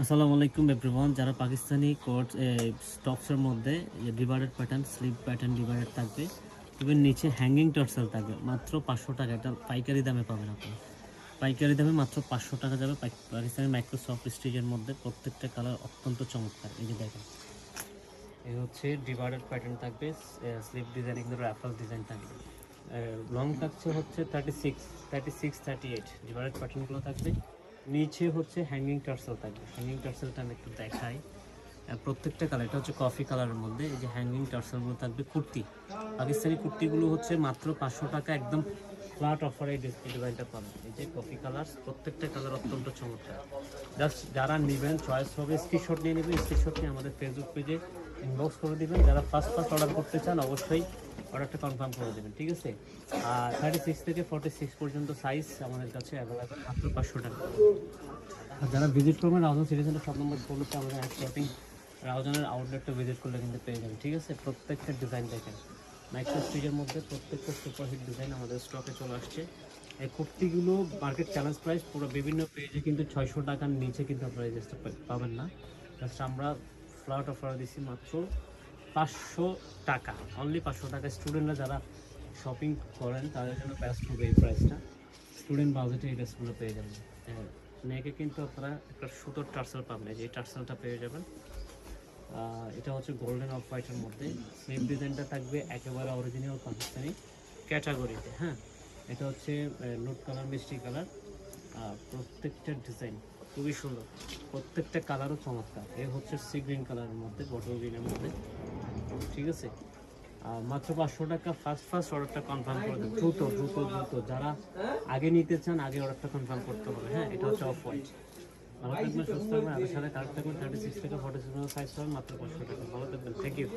আসসালামু আলাইকুম এভরিওয়ান। যারা পাকিস্তানি কোট স্টপসের মধ্যে divided pattern, slip pattern divided থাকবে, এবং নিচে হ্যাঙ্গিং টার্সেল থাকবে মাত্র 500 টাকা। এটা পাইকারি দামে পাবেন আপনি। পাইকারি দামে মাত্র 500 টাকা যাবে। পাকিস্তানি মাইক্রোসফট স্টিচের মধ্যে প্রত্যেকটা কালার অত্যন্ত চমৎকার। এই যে দেখেন, এই হচ্ছে ডিভাইডেড প্যাটার্ন থাকবে, স্লিপ ডিজাইন, কিন্তু র্যাফেল ডিজাইন থাকবে। লং থাকছে হচ্ছে 36, 38 ডিভাইডেড প্যাটার্নগুলো থাকবে। নিচে হচ্ছে হ্যাঙ্গিং টার্সেল থাকবে। হ্যাঙ্গিং টার্সেলটা আমি একটু দেখাই। প্রত্যেকটা কালার, এটা হচ্ছে কফি কালারের মধ্যে। এই যে হ্যাঙ্গিং টার্সেলগুলো থাকবে। কুর্তি, পাকিস্তানি কুর্তিগুলো হচ্ছে মাত্র 500 টাকা, একদম ফ্ল্যাট অফারে এই ডিজাইনটা পাবেন। এই যে কফি কালার, প্রত্যেকটা কালার অত্যন্ত চমৎকার। জাস্ট যারা নেবেন চয়েস হবে, স্ক্রিনশট নিয়ে নেবেন। স্ক্রিনশট নিয়ে আমাদের ফেসবুক পেজে ইনবক্স করে দেবেন। যারা ফার্স্ট অর্ডার করতে চান অবশ্যই অর্ডারটা কনফার্ম করে দেবেন, ঠিক আছে? আর 36 থেকে 46 পর্যন্ত সাইজ আমাদের কাছে অ্যাভেলেবেল, মাত্র 500 টাকা। আর যারা ভিজিট করবেন Raozan city centre shop number 4 আমাদের শপিং রাউজানের আউটলেটটা ভিজিট করলে কিন্তু পেয়ে যাবেন, ঠিক আছে? প্রত্যেকটা ডিজাইন দেখেন, মাইক্রো স্টিচের মধ্যে প্রত্যেকটা সুপারহিট ডিজাইন আমাদের স্টকে চলে আসছে। এই কুর্তিগুলো মার্কেট চ্যালেঞ্জ প্রাইস, পুরো বিভিন্ন পেজে কিন্তু 600 টাকার নিচে কিন্তু আপনারা এই জিনিসটা পাবেন না। জাস্ট আমরা ফ্ল্যাট অফার দিচ্ছি মাত্র 500 টাকা, অনলি 500 টাকা। স্টুডেন্টরা যারা শপিং করেন তাদের জন্য বেস্ট হবে এই প্রাইসটা। স্টুডেন্ট বাজেটে এই ড্রেসগুলো পেয়ে যাবেন। নেকে কিন্তু আপনারা একটা সুতোর টার্সেল পাবেন, যে টার্সেলটা পেয়ে যাবেন। এটা হচ্ছে গোল্ডেন অফ হোয়াইটের মধ্যে। স্লিপ ডিজাইনটা থাকবে একেবারে অরিজিনাল পাকিস্তানি ক্যাটাগরিতে। হ্যাঁ, এটা হচ্ছে নোট কালার, মিষ্টি কালার। প্রত্যেকটা ডিজাইন খুবই সুন্দর, প্রত্যেকটা কালারও চমৎকার। এ হচ্ছে সি গ্রিন কালারের মধ্যে, বটল গ্রিনের মধ্যে, ঠিক আছে? মাত্র 500 টাকা। ফার্স্ট অর্ডারটা কনফার্ম করে দেন, দ্রুত দ্রুত দ্রুত। যারা আগে নিতে চান আগে অর্ডারটা কনফার্ম করতে হবে। হ্যাঁ, এটা হচ্ছে অফ হোয়াইট। ভালো থাকবেন, সুস্থ থাকবেন, আমাদের সাথে কালেক্ট থাকবেন। 36 থেকে 46 সাইজ পাবেন মাত্র 500 টাকা। ভালো থাকবেন, থ্যাংক ইউ।